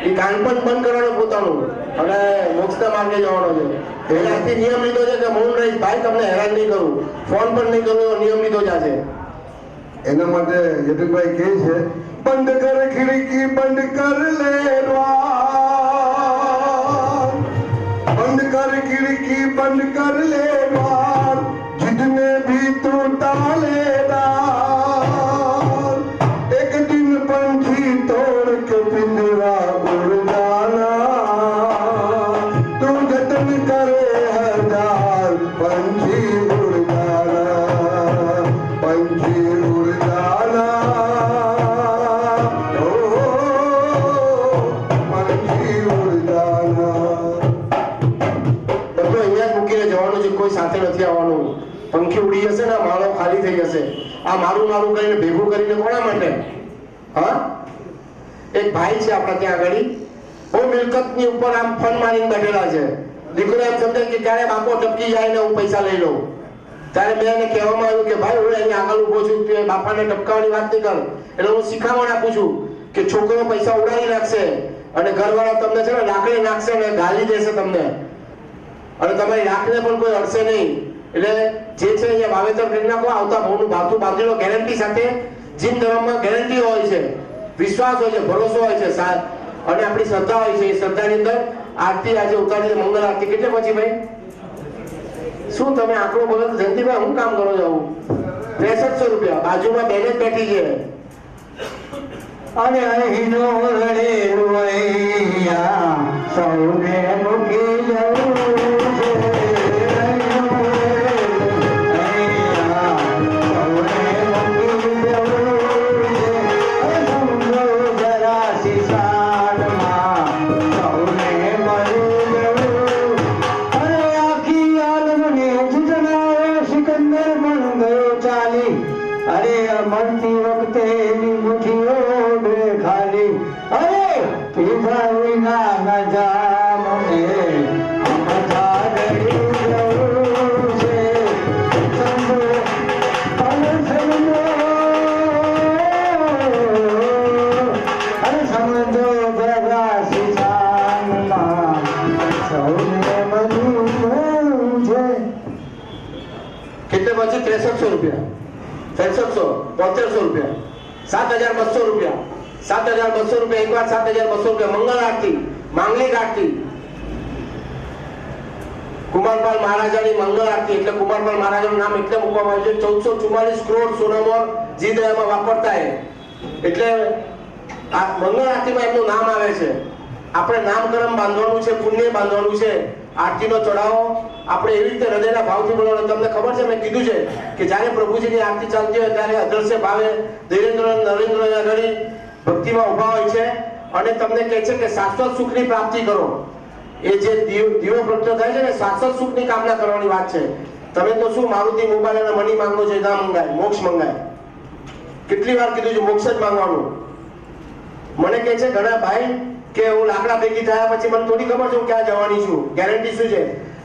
Speaker 2: એ કાનપણ બંધ કરવાનું પોતાનું, અને મોક્ષના માર્ગે જવાનો છે. પહેલાથી નિયમ લીધો છે કે મૌન રહીશ ભાઈ, તમને હેરાન નહીં કરું, ફોન પણ નહીં કરું, નિયમ લીધો જ છે.
Speaker 4: એના માટે યદુભાઈ કહે છે, બંધ કર ખિડકી, બંધ કર લે દ્વાર, બંધ કર ખિડકી, બંધ કર લે દ્વાર, जितने भी तू तालेदार, एक दिन पंछी तोड़ के पिंजरा उड़ जाना, तू जतन करे हजार, पंछी उड़ जाना, पंछी उड़ जाना, ओ पंछी उड़ जाना.
Speaker 2: બધું અહીંયા મૂકીને જવાનું છે, કોઈ સાથે નથી આવવાનું. પંખી ઉડી જશે ને, માળો ખાલી થઈ જશે. આ મારું કરીને ભેગું કરીને કોના માટે? હા, એક ભાઈ છે આપણા ત્યાં આગળ, બહુ મિલકતની ઉપર આમ ફન મારીને બેઠેલા છે. દીકરો એમ સમજે કે ક્યારે બાપો ટપકી જાય ને હું પૈસા લઈ લઉં. ત્યારે મેં એને કહેવામાં આવ્યું કે ભાઈ હું અહીંયા આગળ ઉભો છું, તું બાપાને ટપકાવાની વાત નહીં કર. એટલે હું શીખામણ આપું છું કે છોકરો પૈસા ઉડાવી નાખશે અને ઘરવાળા તમને છે ને લાકડી નાખશે ને ગાલી દેશે તમને, અને તમારી લાકડીને પણ કોઈ અડશે નહીં. એટલે જે છે અહીંયા વાવેતર કરી નાખો, આવતા ભાવનું ભાવતું બાંધી લો ગેરંટી સાથે. જીન ધર્મમાં ગેરંટી હોય છે, વિશ્વાસ હોય છે, ભરોસો હોય છે, અને આપણી શ્રદ્ધા હોય છે. એ શ્રદ્ધાની અંદર આરતી આજે ઉતારી, મંગલ આરતી. કેટલે પછી ભાઈ? શું તમે આંકડો બોલો? જયંતિભાઈ હું કામ કરો છો? 6300 રૂપિયા. બાજુમાં બેન જ બેઠી છે.
Speaker 5: અને અહીંનો રડે રોયા સૌને મૂકી જવું છે. મળતી વખતે એની મુઠ્ઠીઓ બે ખાલી, અરે પીધા વિના ન જા મને બધા ડરી જવું છે. સમજો અને સમજો, અને સમજો જરા શિશાનમાં સૌને મળ્યું છે.
Speaker 2: કેટલે પછી? 6300 રૂપિયા. 6300, 7300 રૂપિયા, 7200 રૂપિયા, 7200 રૂપિયા એક વાર, 7200 રૂપિયા. મંગલ આરતી, માંગલિક આરતી, કુમારપાલ મહારાજાની મંગલ આરતી. એટલે કુમારપાલ મહારાજાનું નામ એટલે મૂકવામાં આવ્યું છે. 1444 કરોડ સોનામોર જી દયામાં વાપરતા હે, એટલે આ મંગળ આરતીમાં એમનું નામ આવે છે. આપણે નામકરમ બાંધવાનું છે, પુણ્ય બાંધવાનું છે. આરતીનો ચડાવો આપણે એવી રીતે હૃદયના ભાવથી બોલવાનું. તમને ખબર છે, મેં કીધું છે કે જ્યારે પ્રભુજીની આરતી ચાલતી હોય ત્યારે અદ્રશ્ય ભાવે ધીરેન્દ્ર નરેન્દ્ર આગળ ભક્તિમાં ઉભા હોય છે અને તમને કહે છે કે શાશ્વત સુખની પ્રાપ્તિ કરો. એ જે દીવો પ્રગટ થાય છે ને, શાશ્વત સુખની કામના કરવાની વાત છે. તમે તો શું મારુતિ મોબાઈલ અને મની માંગો છો, ના મંગાય, મોક્ષ મંગાય. કેટલી વાર કીધું છે મોક્ષ જ માંગવાનું. મને કહે છે ઘણા ભાઈ કે હું લાકડા ભેગી થયા પછી મને થોડી ખબર છે હું ક્યાં જવાની છું, ગેરંટી શું છે?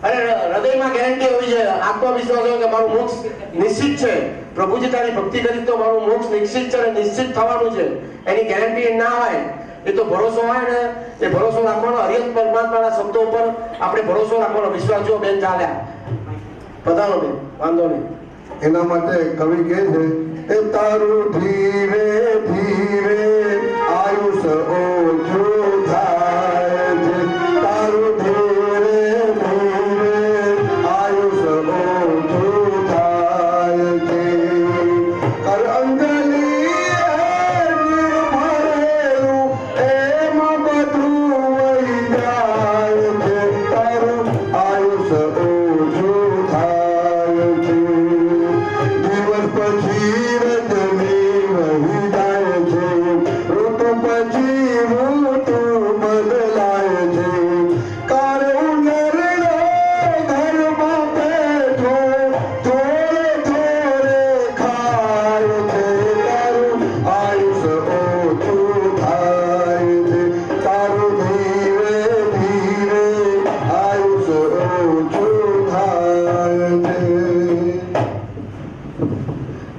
Speaker 2: અરે હૃદયમાં ગેરંટી હોવી છે, આત્મવિશ્વાસ હોય કે મારું મોક્ષ નિશ્ચિત છે. પ્રભુજી તારી ભક્તિ કરી તો મારું મોક્ષ નિશ્ચિત છે અને નિશ્ચિત થવાનું છે. એની ગેરંટી ના હોય, એ તો ભરોસો હોય ને, એ ભરોસો રાખવાનો. હરિયત પરમાત્માના શબ્દો ઉપર આપણે ભરોસો રાખવાનો. વિશ્વાસ જો બેન ચાલ્યા પધારો બેન, વાંધો નહીં.
Speaker 4: એના માટે કવિ કહે છે એ તારું ધીરે ધીરે આયુષ ઓછું થાય છે, તારું ધીરે ધીરે આયુષ ઓછું થાય છે. કર અંજલિ ભરેલું એમાં બધું વહી જાય છે, તારું આયુષ ઓછું થાય છે. દિવસ પછી રજની વહી જાય છે, ઋતુ પછી ઋતુ બદલાય છે. કાળ ઉનરડો ઘરમાં બેઠો થોડે થોડે ખાય છે, તારું આયુષ ઓછું થાય છે, તારું ધીરે ધીરે આયુષ ઓછું થાય છે.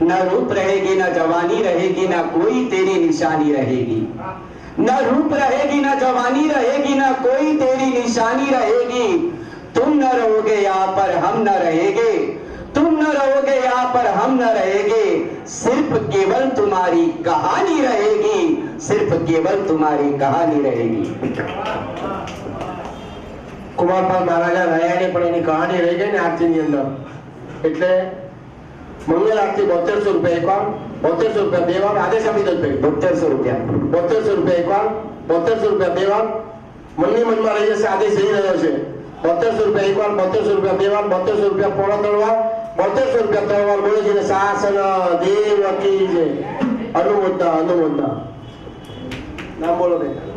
Speaker 5: न रूप रहेगी न जवानी रहेगी न कोई तेरी निशानी रहेगी, न रूप रहेगी न जवानी रहेगी न कोई तेरी निशानी रहेगी. तुम न रहोगे यहाँ पर हम न रहेंगे, तुम न रहोगे यहाँ पर हम न रहेंगे. सिर्फ केवल तुम्हारी कहानी रहेगी, सिर्फ केवल तुम्हारी कहानी रहेगी.
Speaker 2: કુમારપાલ મહારાજા રહ્યા ને પણ એની કહાની રહી ગઈ ને આરતીની અંદર. એટલે મંગલ આરતી 7200 રૂપિયા એકવાર, 7200 રૂપિયા બે વાર. આદેશ આપી દો ભાઈ,
Speaker 5: 7200 રૂપિયા,
Speaker 2: 7200 રૂપિયા એકવાર, 7200 રૂપિયા બે વાર. મનની મનમાં રહી જશે, આદેશ જઈ રહ્યો છે. 7200 રૂપિયા એકવાર, 7200 રૂપિયા બે વાર, 7200 રૂપિયા પોણા ત્રણ વાર, 7200 રૂપિયા ત્રણ વાર બોલે છે. શાસન દેવ કી જય. અનુમોદના અનુમોદના. નામ બોલો બેટા.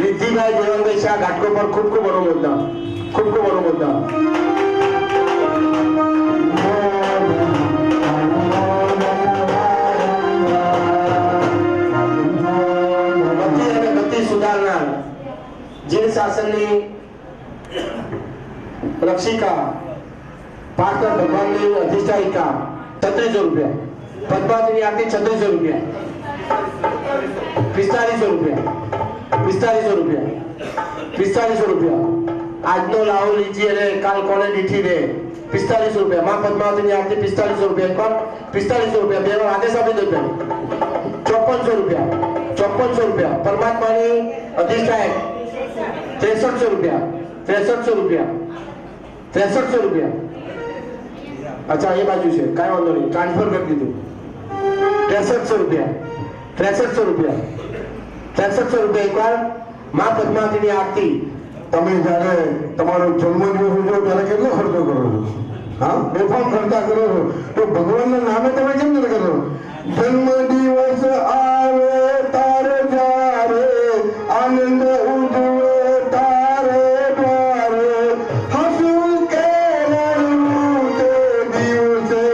Speaker 2: રિદ્ધિભાઈ દેવનભાઈ શાહ ઘાટકો પર ખૂબ ખૂબ અનુમોદના, ખૂબ ખૂબ અનુમોદના. સુધારનાર જીન શાસનની રક્ષિકા પાર્થર ભગવાનની અધિષ્ઠાયિકા 3600 રૂપિયા. પદ્માવતીની આરતી 3600 રૂપિયા, 4500 રૂપિયા, 4500 રૂપિયા, 4500 રૂપિયા. આજનો લાવો લીજી અને કાલ કોને દીઠી દે. 4500 રૂપિયા. માં પદ્માવતીની આરતી 4500 રૂપિયા એકવાર, 4500 રૂપિયા બે વાર. આદેશ આપી દો. 5400 રૂપિયા, 5400 રૂપિયા. પરમાત્માની અધિષ્ઠાયક 6300 રૂપિયા, 6300 રૂપિયા, 6300 રૂપિયા. અચ્છા એ બાજુ છે, કાંઈ વાંધો નહીં, ટ્રાન્સફર કરી દીધું. 6300 રૂપિયા, 6300 રૂપિયા, 6300 રૂપિયા એકવાર. માં પદ્માવતીની આરતી.
Speaker 4: તમે જ્યારે તમારો જન્મદિવસ ઉજવો ત્યારે કેટલો ખર્ચો કરો છો? હા, બેફામ ખર્ચા કરો છો, તો ભગવાનના નામે તમે કેમ નથી કરો? જન્મદિવસ આવે તારે જ્યારે આનંદ ઉજવે તારે દ્વારે, હસવું કે રડવું તે દિવસે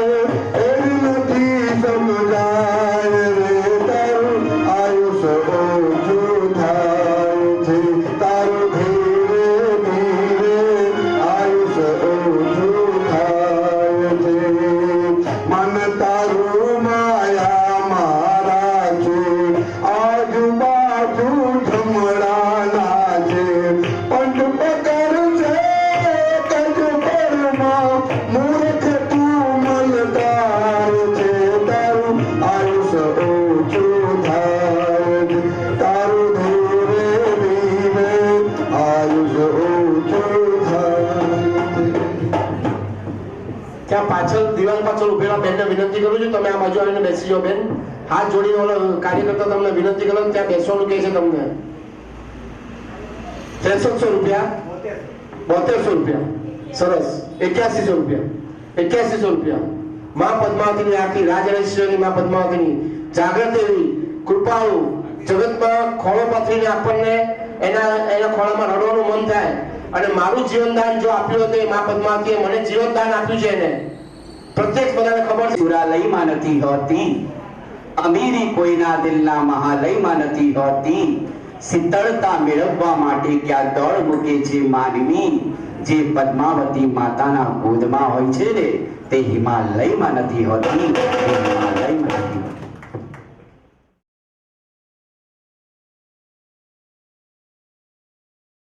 Speaker 4: એવી નથી સમજાય રે, તારું આયુષ ઓછું થાય છે, તારું ધીરે ધીરે આયુષ ઓછું થાય છે. મન તારું માયા મારા છે, આજુબાજુ જમડાના છે, પંચ પકડ છે કજ પરમાં, મૂર્ખ તું મલદાર છે, તારું આયુષ ઓછું થાય છે, તારું ધીરે ધીરે આયુષ ઓછું થાય છે.
Speaker 2: ત્યાં પાછળ દિવાલ પાછળ ઉભેલા બેનને વિનંતી કરું છું, તમે આ બાજુ આવીને બેસી જાઓ બેન. હાથ જોડીને ઓલો કાર્યકર્તા તમને વિનંતી કરો, ત્યાં બેસવાનું કહે છે તમને. 6300 રૂપિયા, 7200 રૂપિયા, સરસ. 8100 રૂપિયા, 8100 રૂપિયા. માં પદ્માવતીની આરતી, રાજરાજેશ્વરી માં પદ્માવતીની જાગ્રત એવી કૃપાળુ, જગતમાં ખોળો પાથરીને આપણને એના ખોળામાં રડવાનું મન થાય. અને મારું જીવનદાન જો આપ્યું હતું એ માં પદ્માવતીએ મને જીવનદાન આપ્યું છે. એને પ્રત્યક્ષ બધાને ખબર છે.
Speaker 5: સુરાલયમાં નથી હોતી, અમીરી કોઈના દિલના મહાલયમાં નથી હોતી. શીતળતા મેળવવા માટે ક્યાં દોડ મૂકે છે માનવી, જે પદ્માવતી માતાના ગોદમાં હોય છે ને તે હિમાલયમાં નથી હોતી.